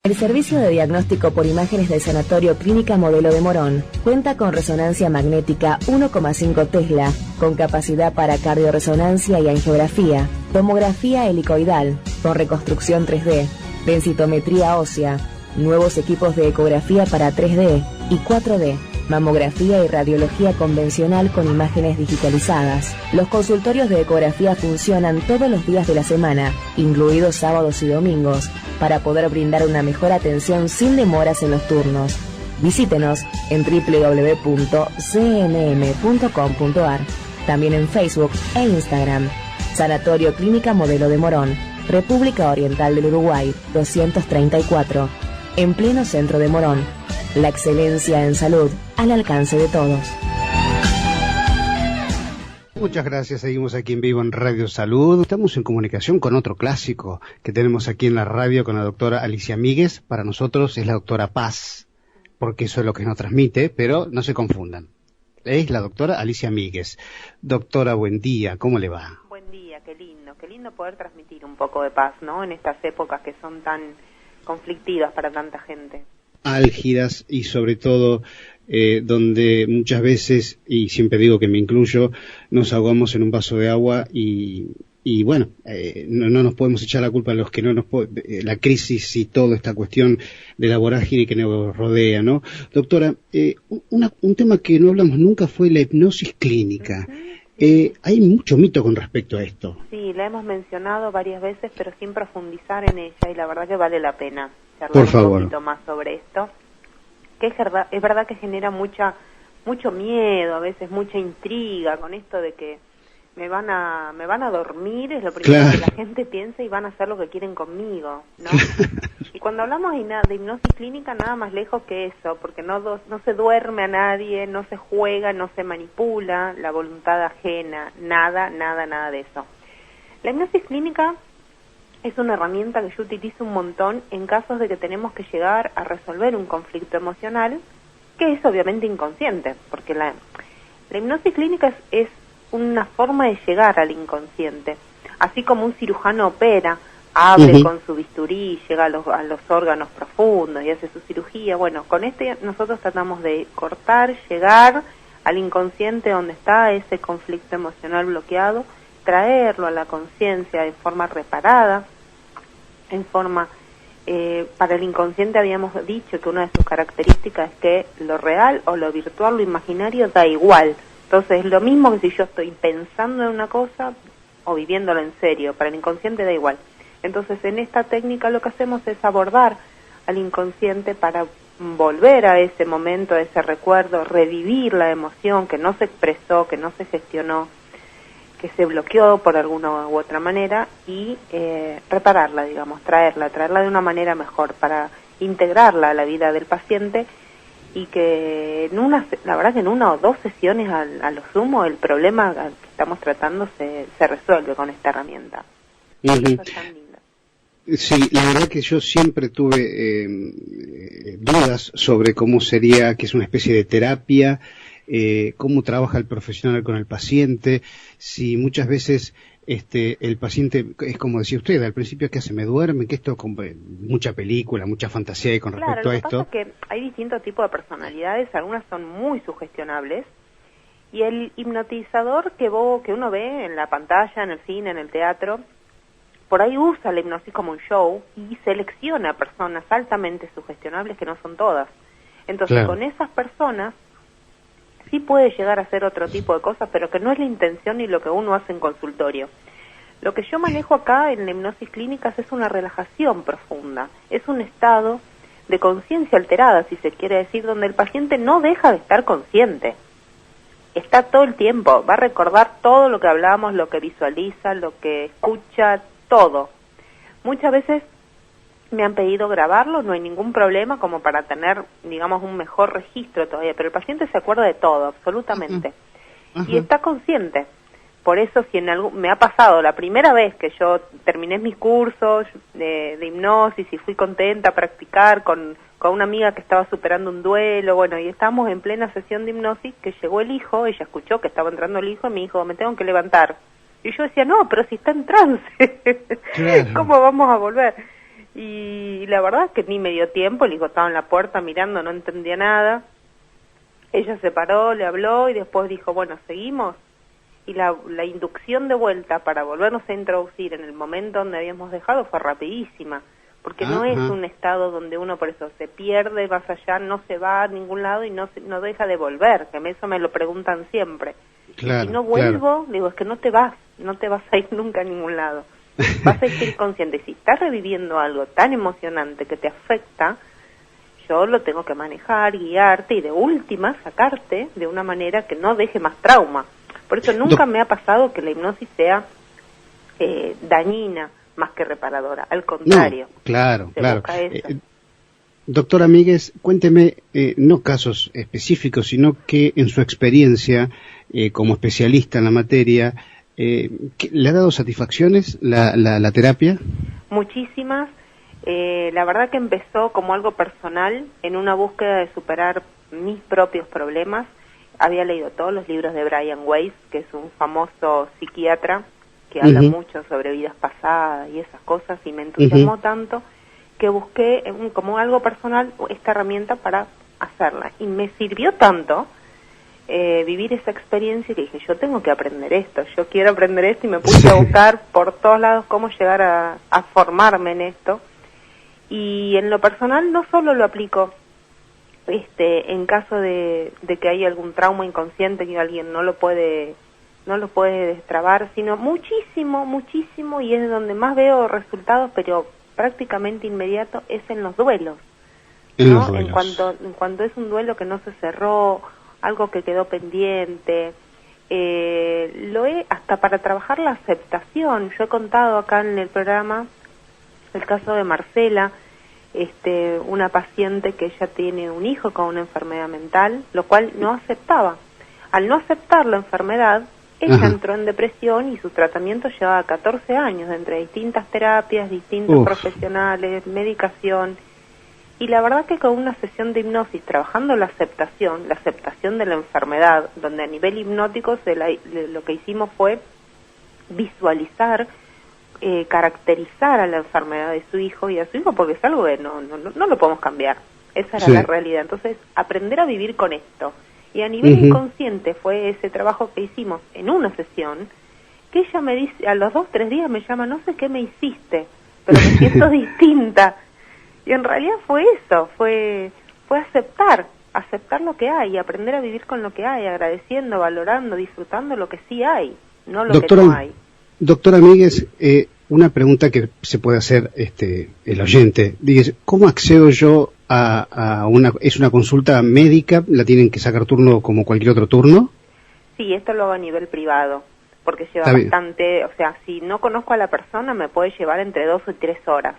El servicio de diagnóstico por imágenes del Sanatorio Clínica Modelo de Morón cuenta con resonancia magnética 1,5 Tesla, con capacidad para cardioresonancia y angiografía, tomografía helicoidal, con reconstrucción 3D, densitometría ósea, nuevos equipos de ecografía para 3D y 4D, mamografía y radiología convencional con imágenes digitalizadas. Los consultorios de ecografía funcionan todos los días de la semana, incluidos sábados y domingos, para poder brindar una mejor atención sin demoras en los turnos. Visítenos en www.cmm.com.ar, también en Facebook e Instagram. Sanatorio Clínica Modelo de Morón, República Oriental del Uruguay, 234, en pleno centro de Morón. La excelencia en salud al alcance de todos. Muchas gracias, seguimos aquí en vivo en Radio Salud. Estamos en comunicación con otro clásico que tenemos aquí en la radio con la doctora Alicia Míguez. Para nosotros es la doctora Paz, porque eso es lo que nos transmite, pero no se confundan. Es la doctora Alicia Míguez. Doctora, buen día, ¿cómo le va? Buen día, qué lindo poder transmitir un poco de paz, ¿no? En estas épocas que son tan conflictivas para tanta gente. Álgidas y sobre todo donde muchas veces, y siempre digo que me incluyo, nos ahogamos en un vaso de agua y bueno, no nos podemos echar la culpa a los que no nos la crisis y toda esta cuestión de la vorágine que nos rodea, ¿no? Doctora, un tema que no hablamos nunca fue la hipnosis clínica. Hay mucho mito con respecto a esto. Sí, la hemos mencionado varias veces, pero sin profundizar en ella, y la verdad que vale la pena charlar Por favor. un poquito más sobre esto, que es verdad que genera mucho miedo, a veces mucha intriga con esto de que me van a dormir, es lo primero que la gente piensa, y van a hacer lo que quieren conmigo, ¿no? Y cuando hablamos de hipnosis clínica, nada más lejos que eso, porque no se duerme a nadie, no se juega, no se manipula la voluntad ajena, nada de eso. La hipnosis clínica es una herramienta que yo utilizo un montón en casos de que tenemos que llegar a resolver un conflicto emocional, que es obviamente inconsciente, porque la hipnosis clínica es una forma de llegar al inconsciente. Así como un cirujano opera, abre con su bisturí, llega a los órganos profundos y hace su cirugía. Bueno, con nosotros tratamos de cortar, llegar al inconsciente donde está ese conflicto emocional bloqueado, traerlo a la conciencia de forma reparada, para el inconsciente habíamos dicho que una de sus características es que lo real o lo virtual, lo imaginario, da igual. Entonces es lo mismo que si yo estoy pensando en una cosa o viviéndolo en serio, para el inconsciente da igual. Entonces en esta técnica lo que hacemos es abordar al inconsciente para volver a ese momento, a ese recuerdo, revivir la emoción que no se expresó, que no se gestionó, que se bloqueó por alguna u otra manera, y repararla, digamos, traerla de una manera mejor para integrarla a la vida del paciente, y que la verdad que en una o dos sesiones a lo sumo el problema que estamos tratando se resuelve con esta herramienta. Eso es tan lindo. Sí, la verdad que yo siempre tuve dudas sobre cómo sería, que es una especie de terapia, cómo trabaja el profesional con el paciente, si muchas veces el paciente es como decía usted, al principio que se me duerme, que esto con mucha película, mucha fantasía y con respecto a esto. Claro, lo que pasa es que hay distintos tipos de personalidades, algunas son muy sugestionables, y el hipnotizador que uno ve en la pantalla, en el cine, en el teatro, por ahí usa la hipnosis como un show y selecciona personas altamente sugestionables, que no son todas. Entonces, con esas personas sí puede llegar a hacer otro tipo de cosas, pero que no es la intención ni lo que uno hace en consultorio. Lo que yo manejo acá en la hipnosis clínica es una relajación profunda, es un estado de conciencia alterada, si se quiere decir, donde el paciente no deja de estar consciente. Está todo el tiempo, va a recordar todo lo que hablamos, lo que visualiza, lo que escucha, todo. Muchas veces me han pedido grabarlo, no hay ningún problema como para tener, digamos, un mejor registro todavía, pero el paciente se acuerda de todo, absolutamente. Y está consciente. Por eso, si me ha pasado la primera vez que yo terminé mis cursos de hipnosis y fui contenta a practicar con una amiga que estaba superando un duelo, bueno, y estábamos en plena sesión de hipnosis, que llegó el hijo, ella escuchó que estaba entrando el hijo y me dijo, me tengo que levantar. Y yo decía, no, pero si está en trance, claro. ¿Cómo vamos a volver? Y la verdad es que ni me dio tiempo, el hijo estaba en la puerta mirando, no entendía nada. Ella se paró, le habló y después dijo, bueno, seguimos. Y la inducción de vuelta para volvernos a introducir en el momento donde habíamos dejado fue rapidísima, porque no es un estado donde uno por eso se pierde más allá, no se va a ningún lado y no deja de volver, que eso me lo preguntan siempre. Claro, y si no vuelvo, digo, es que no te vas a ir nunca a ningún lado. Vas a ser consciente, si estás reviviendo algo tan emocionante que te afecta, yo lo tengo que manejar, guiarte y de última sacarte de una manera que no deje más trauma. Por eso nunca me ha pasado que la hipnosis sea dañina más que reparadora, al contrario. No, claro. Doctora Míguez, cuénteme, no casos específicos, sino que en su experiencia como especialista en la materia, ¿le ha dado satisfacciones la terapia? Muchísimas. La verdad que empezó como algo personal, en una búsqueda de superar mis propios problemas. Había leído todos los libros de Brian Weiss, que es un famoso psiquiatra que habla mucho sobre vidas pasadas y esas cosas, y me entusiasmó tanto que busqué como algo personal esta herramienta para hacerla. Y me sirvió tanto vivir esa experiencia que dije, yo tengo que aprender esto, yo quiero aprender esto, y me puse a buscar por todos lados cómo llegar a formarme en esto. Y en lo personal no solo lo aplico en caso de que hay algún trauma inconsciente que alguien no lo puede destrabar, sino muchísimo, y es donde más veo resultados, pero prácticamente inmediato, es en los duelos, ¿no? En cuanto es un duelo que no se cerró, algo que quedó pendiente, hasta para trabajar la aceptación. Yo he contado acá en el programa el caso de Marcela, una paciente que ella tiene un hijo con una enfermedad mental, lo cual no aceptaba. Al no aceptar la enfermedad, ella entró en depresión y su tratamiento llevaba 14 años, entre distintas terapias, distintos profesionales, medicación. Y la verdad que con una sesión de hipnosis, trabajando la aceptación de la enfermedad, donde a nivel hipnótico lo que hicimos fue visualizar, caracterizar a la enfermedad de su hijo y a su hijo, porque es algo que no lo podemos cambiar. Esa era la realidad. Entonces, aprender a vivir con esto. Y a nivel inconsciente fue ese trabajo que hicimos en una sesión, que ella me dice, a los 2-3 días me llama, no sé qué me hiciste, pero me siento distinta. Y en realidad fue eso, fue aceptar lo que hay, aprender a vivir con lo que hay, agradeciendo, valorando, disfrutando lo que sí hay, no lo que no hay. Doctora Míguez, una pregunta que se puede hacer el oyente. Dice, ¿cómo accedo yo es una consulta médica? ¿La tienen que sacar turno como cualquier otro turno? Sí, esto lo hago a nivel privado, porque lleva bastante, o sea, si no conozco a la persona me puede llevar entre 2 o 3 horas.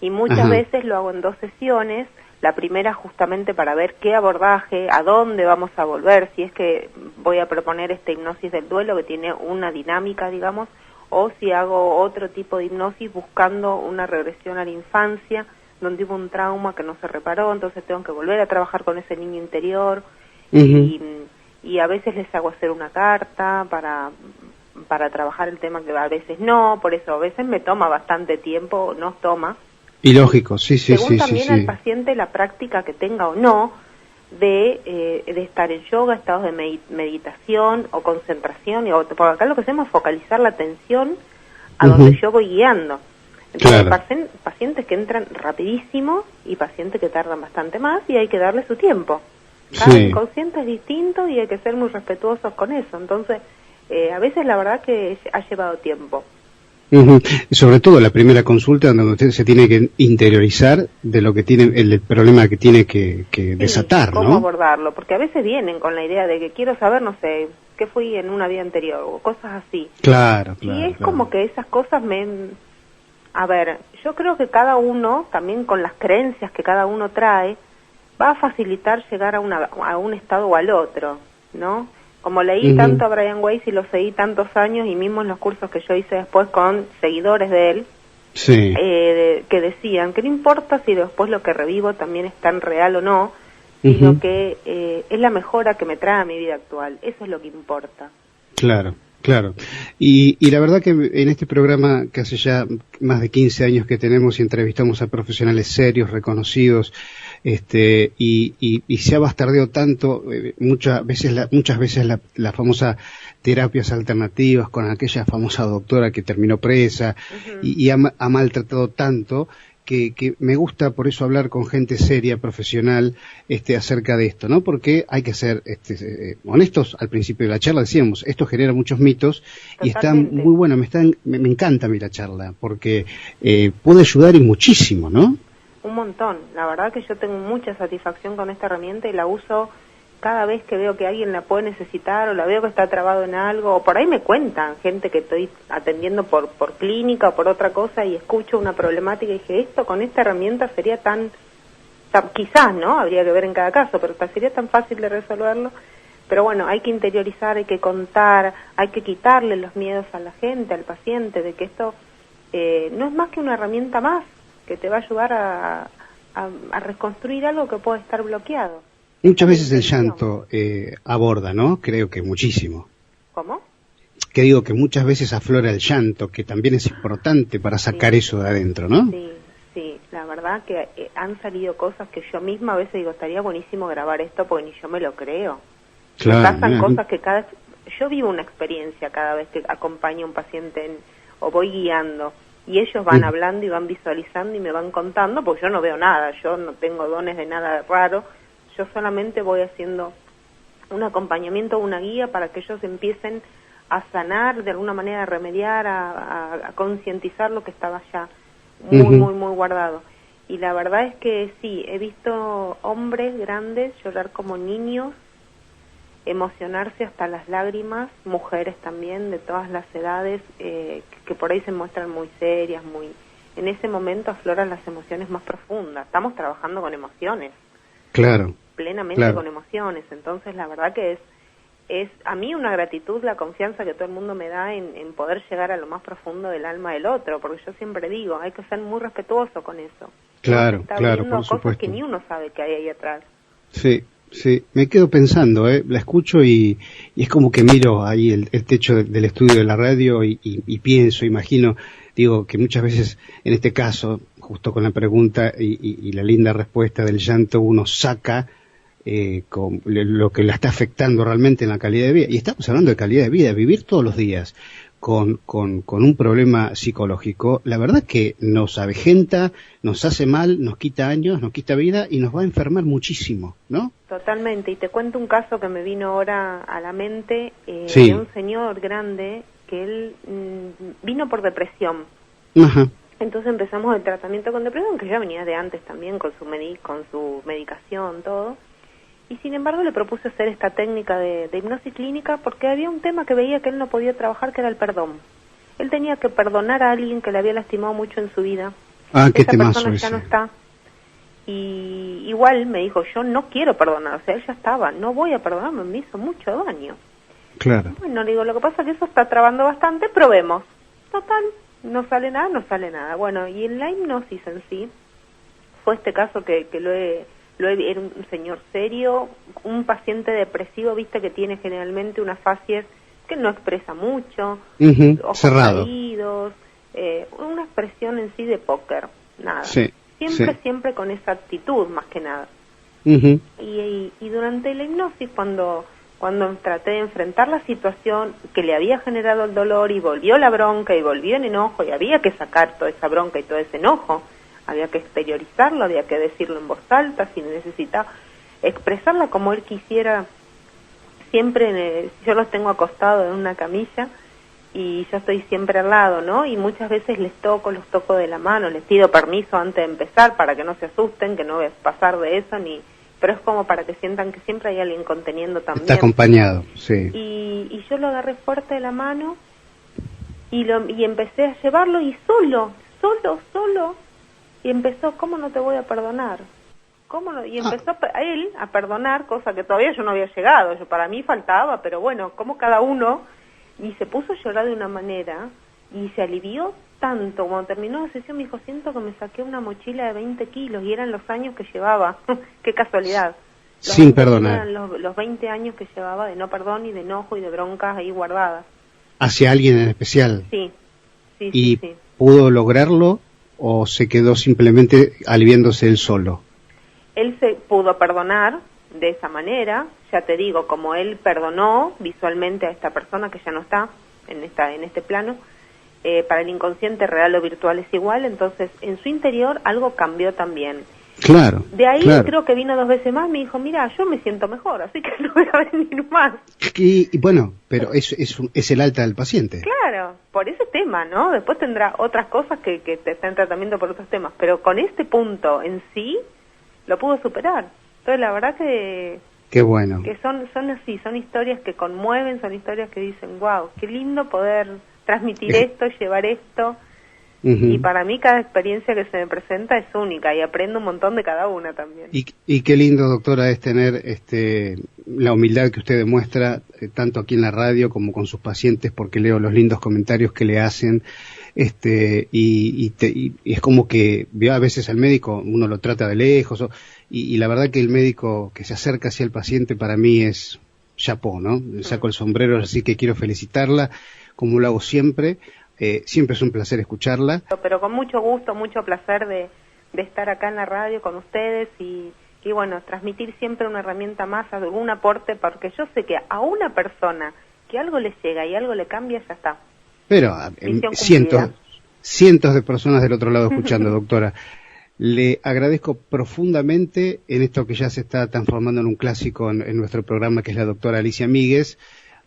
Y muchas veces lo hago en 2 sesiones, la primera justamente para ver qué abordaje, a dónde vamos a volver, si es que voy a proponer esta hipnosis del duelo que tiene una dinámica, digamos, o si hago otro tipo de hipnosis buscando una regresión a la infancia, donde hubo un trauma que no se reparó, entonces tengo que volver a trabajar con ese niño interior, y a veces les hago hacer una carta para trabajar el tema que a veces no, por eso a veces me toma bastante tiempo, nos toma. Y lógico, sí. Según también al paciente la práctica que tenga o no, de estar en yoga, estados de meditación o concentración, porque acá lo que hacemos es focalizar la atención a donde yo voy guiando. Entonces hay pacientes que entran rapidísimo y pacientes que tardan bastante más y hay que darle su tiempo. Cada inconsciente es distinto y hay que ser muy respetuosos con eso. Entonces, a veces la verdad que ha llevado tiempo. Sobre todo la primera consulta donde usted se tiene que interiorizar de lo que tiene, el problema que tiene que desatar, ¿no? Cómo abordarlo, porque a veces vienen con la idea de que quiero saber, no sé, qué fui en una vida anterior o cosas así. Claro. Y es como que esas cosas a ver, yo creo que cada uno, también con las creencias que cada uno trae, va a facilitar llegar a un estado o al otro, ¿no? Como leí tanto a Brian Weiss y lo seguí tantos años, y mismo en los cursos que yo hice después con seguidores de él, que decían que no importa si después lo que revivo también es tan real o no, sino que es la mejora que me trae a mi vida actual. Eso es lo que importa. Claro. Claro, y la verdad que en este programa, que hace ya más de 15 años que tenemos y entrevistamos a profesionales serios, reconocidos, y se ha bastardeado tanto, muchas veces la famosa terapias alternativas con aquella famosa doctora que terminó presa, y ha maltratado tanto, que me gusta por eso hablar con gente seria, profesional, acerca de esto, ¿no? Porque hay que ser honestos. Al principio de la charla decíamos, esto genera muchos mitos. Totalmente. Y está muy bueno, me encanta a mí la charla, porque puede ayudar y muchísimo, ¿no? Un montón. La verdad que yo tengo mucha satisfacción con esta herramienta y la uso cada vez que veo que alguien la puede necesitar o la veo que está trabado en algo, o por ahí me cuentan gente que estoy atendiendo por clínica o por otra cosa y escucho una problemática y dije, esto con esta herramienta sería tan quizás, ¿no? Habría que ver en cada caso, pero sería tan fácil de resolverlo. Pero bueno, hay que interiorizar, hay que contar, hay que quitarle los miedos a la gente, al paciente, de que esto no es más que una herramienta más que te va a ayudar a reconstruir algo que puede estar bloqueado. Muchas veces el llanto aborda, ¿no? Creo que muchísimo. ¿Cómo? Que digo que muchas veces aflora el llanto, que también es importante para sacar eso de adentro, ¿no? Sí, la verdad que han salido cosas que yo misma a veces digo, estaría buenísimo grabar esto porque ni yo me lo creo. Claro. Pasan cosas que yo vivo una experiencia cada vez que acompaño a un paciente o voy guiando y ellos van hablando y van visualizando y me van contando, porque yo no veo nada, yo no tengo dones de nada raro. Yo solamente voy haciendo un acompañamiento, una guía para que ellos empiecen a sanar, de alguna manera a remediar, a concientizar lo que estaba ya muy guardado. Y la verdad es que sí, he visto hombres grandes llorar como niños, emocionarse hasta las lágrimas, mujeres también de todas las edades, que por ahí se muestran muy serias, en ese momento afloran las emociones más profundas. Estamos trabajando con emociones. Claro. Plenamente con emociones, entonces la verdad que es a mí una gratitud la confianza que todo el mundo me da en poder llegar a lo más profundo del alma del otro, porque yo siempre digo, hay que ser muy respetuoso con eso. Claro, por cosas supuesto. Que ni uno sabe que hay ahí atrás. Sí, me quedo pensando, la escucho y es como que miro ahí el techo del estudio de la radio y pienso, imagino, digo que muchas veces en este caso, justo con la pregunta y la linda respuesta del llanto, uno saca con lo que la está afectando realmente en la calidad de vida. Y estamos hablando de calidad de vida, vivir todos los días con un problema psicológico, la verdad que nos avejenta, nos hace mal, nos quita años, nos quita vida y nos va a enfermar muchísimo, ¿no? Totalmente, y te cuento un caso que me vino ahora a la mente, de un señor grande que él vino por depresión. Ajá. Entonces empezamos el tratamiento con depresión, que ya venía de antes también con su medicación, todo. Y sin embargo le propuse hacer esta técnica de hipnosis clínica porque había un tema que veía que él no podía trabajar, que era el perdón. Él tenía que perdonar a alguien que le había lastimado mucho en su vida. Qué temazo persona ya no está. Y igual me dijo, yo no quiero perdonar, o sea, él ya estaba, no voy a perdonarme, me hizo mucho daño. Claro. Bueno, le digo, lo que pasa es que eso está trabando bastante, probemos. Total, no sale nada. Bueno, y en la hipnosis en sí, fue este caso que era un señor serio, un paciente depresivo, viste que tiene generalmente una facies que no expresa mucho, ojos caídos, una expresión en sí de póker, nada. Siempre con esa actitud, más que nada. Y durante la hipnosis, cuando traté de enfrentar la situación que le había generado el dolor y volvió la bronca y volvió el enojo y había que sacar toda esa bronca y todo ese enojo, había que exteriorizarlo, había que decirlo en voz alta, si necesitaba expresarla como él quisiera. Siempre yo los tengo acostados en una camilla y yo estoy siempre al lado, ¿no? Y muchas veces los toco de la mano, les pido permiso antes de empezar para que no se asusten, que no voy a pasar de eso, pero es como para que sientan que siempre hay alguien conteniendo también. Está acompañado, sí. Y yo lo agarré fuerte de la mano y empecé a llevarlo y solo, y empezó, ¿cómo no te voy a perdonar? ¿Cómo no? Y empezó a él a perdonar, cosa que todavía yo no había llegado, para mí faltaba, pero bueno, como cada uno, y se puso a llorar de una manera, y se alivió tanto. Cuando terminó la sesión me dijo, siento que me saqué una mochila de 20 kilos, y eran los años que llevaba, qué casualidad. Sin perdonar. Eran los 20 años que llevaba de no perdón y de enojo y de broncas ahí guardadas. hacia alguien en especial. Sí, sí, ¿Y sí. pudo lograrlo o se quedó simplemente aliviándose él solo? Él se pudo perdonar de esa manera, ya te digo, como él perdonó visualmente a esta persona que ya no está en este plano, para el inconsciente real o virtual es igual, entonces en su interior algo cambió también. Claro. De ahí claro. creo que vino 2 veces más, me dijo, mira, yo me siento mejor, así que no voy a venir más. Y bueno, pero es el alta del paciente. Claro, por ese tema, ¿no? Después tendrá otras cosas que está en tratamiento por otros temas, pero con este punto en sí lo pudo superar. Entonces la verdad que... Qué bueno. Que son así, son historias que conmueven, son historias que dicen, wow, qué lindo poder transmitir esto, llevar esto. Y para mí cada experiencia que se me presenta es única y aprendo un montón de cada una también. Y qué lindo, doctora, es tener la humildad que usted demuestra tanto aquí en la radio como con sus pacientes, porque leo los lindos comentarios que le hacen, y es como que a veces al médico uno lo trata de lejos, y la verdad que el médico que se acerca hacia el paciente para mí es chapó, ¿no? Le saco el sombrero, así que quiero felicitarla, como lo hago siempre. Siempre es un placer escucharla. Pero con mucho gusto, mucho placer de estar acá en la radio con ustedes y bueno, transmitir siempre una herramienta más, algún aporte, porque yo sé que a una persona que algo le llega y algo le cambia, ya está. Pero cientos de personas del otro lado escuchando, doctora. Le agradezco profundamente en esto que ya se está transformando en un clásico en nuestro programa, que es la doctora Alicia Míguez,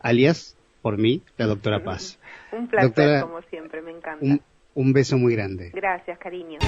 alias, por mí, la doctora Paz. Un placer, doctora, como siempre, me encanta. Un beso muy grande. Gracias, cariño.